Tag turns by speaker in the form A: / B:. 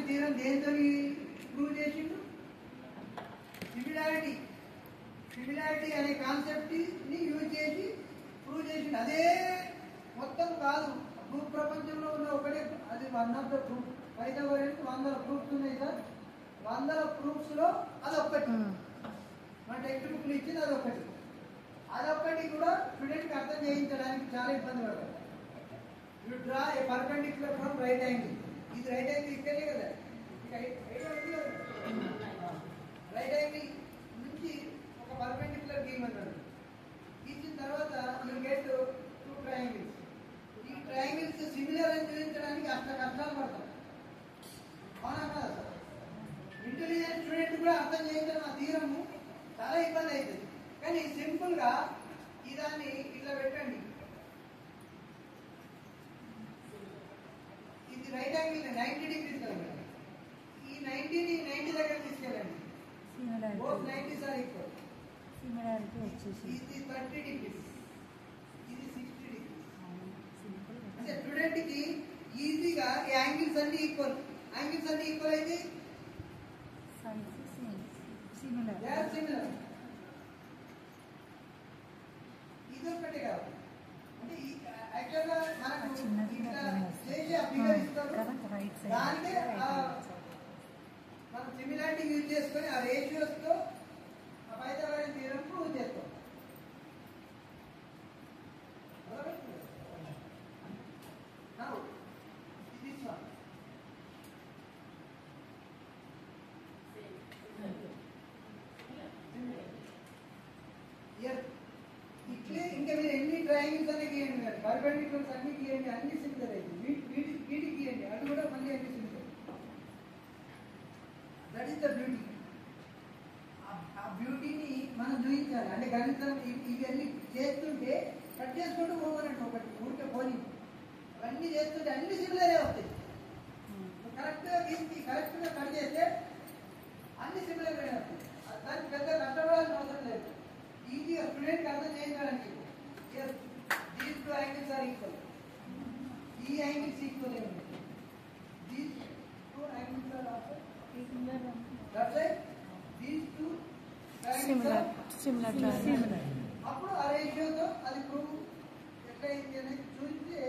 A: Theorem దేంతో prove చేసిండు? Similarity అనే కాన్సెప్ట్ ని యూజ్ చేసి ప్రూవ్ చేసిండు. అదే మొత్తం కాదు, ప్రూఫ్ ప్రపంచంలో ఉన్న ఒకటే, అది one of the proof. Pythagoras 100 proofs ఉన్నాయి సార్. 100 ప్రూఫ్స్ లో అదొక్కటి మన టెక్స్ట్ బుక్ ఇచ్చింది. అదొక్కటి కూడా స్టూడెంట్ కి అర్థం చేయించడానికి చాలా ఇబ్బంది పడతారు. You draw A perpendicular from right angle. ఇది రైట్ యాంగిల్ ఇక్కడే కదా, రైట్ యాంగిల్ నుంచి ఒక పర్పెండిక్యులర్ గీయమన్నాడు. గీసిన తర్వాత యూ గెట్ 2 ట్రయాంగిల్స్. ఈ ట్రయాంగిల్స్ సిమిలర్ అని చూపించడానికి కష్టాలు పడతాం. అవునా కదా సార్? ఇంటెలిజెంట్ స్టూడెంట్ కూడా అర్థం చేయించడం ఆ థీరము చాలా ఇబ్బంది అవుతుంది. కానీ సింపుల్ గా ఈ దాన్ని ఇట్లా పెట్టండి. ఇది రైట్ యాంగిల్ 90 డిగ్రీస్ కదా. ఈ 90ని 90 దగ్గర తీసుకెళ్ళండి. Both 90s are equal. ఇది 30 డిగ్రీస్, ఇది 60 డిగ్రీస్. అంటే స్టూడెంట్ కి ఈజీగా ఈ యాంగిల్స్ అన్ని ఈక్వల్. యాంగిల్స్ అన్ని ఈక్వల్ అయితే సిమిలర్. ఇది ఒకటే కాదు, అంటే యాక్చువల్గా మనకు ఇట్లా చేసి ఆ ఫిగర్ ఇస్తారు. దానికే మనం సిమిలారిటీ యూజ్ చేసుకొని ఆ రేషియోస్ తో ఆ పైథాగోరస్ థీరం ప్రూవ్ చేస్తాం. Now, this one. ఇట్లే ఇంకా మీరు ఎన్ని ట్రయాంగిల్స్ అన్నీ గీయండి, కదా పర్పెండిక్యులర్స్ అన్ని గీయండి, అన్ని సిమిలర్ అయింది. వీటికి గీయండి, అది కూడా మళ్ళీ అన్ని similar. That is the beauty. ఆ బ్యూటీని మనం చూపించాలి. అంటే గణితం ఇవన్నీ చేస్తుంటే కట్ చేసుకుంటూ పోవాలంటే ఒకటి ఊరికే పోనీ అవన్నీ చేస్తుంటే అన్ని సిమిలరే వస్తాయి. కరెక్ట్గా గీసి కరెక్ట్గా కట్ చేస్తే అన్ని సిమిలర్ వస్తాయి. దానికి పెద్ద కష్టపడాల్సిన అవసరం లేదు. ఈజీగా స్టూడెంట్కి అర్థం చేయించడానికి దీస్ 2 యాంగిల్స్ ఆర్ ఈక్వల్. ఈ యాంగిల్స్ ఈక్వల్ ఏమి, these 2 angles are also that's why these 2 angles are similar. అప్పుడు ఆ రేషియోతో అది ప్రూవ్ ఎట్లా అయింది అనేది చూస్తే